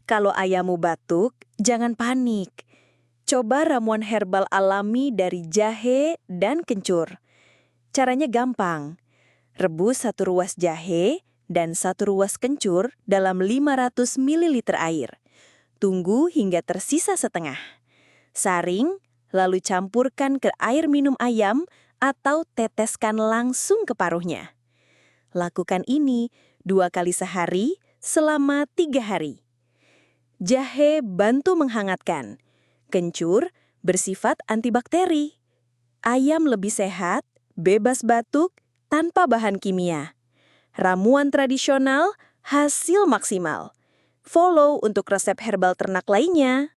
Kalau ayammu batuk, jangan panik. Coba ramuan herbal alami dari jahe dan kencur. Caranya gampang. Rebus 1 ruas jahe dan 1 ruas kencur dalam 500 ml air. Tunggu hingga tersisa setengah. Saring, lalu campurkan ke air minum ayam atau teteskan langsung ke paruhnya. Lakukan ini 2 kali sehari selama 3 hari. Jahe bantu menghangatkan. Kencur bersifat antibakteri. Ayam lebih sehat, bebas batuk, tanpa bahan kimia. Ramuan tradisional, hasil maksimal. Follow untuk resep herbal ternak lainnya.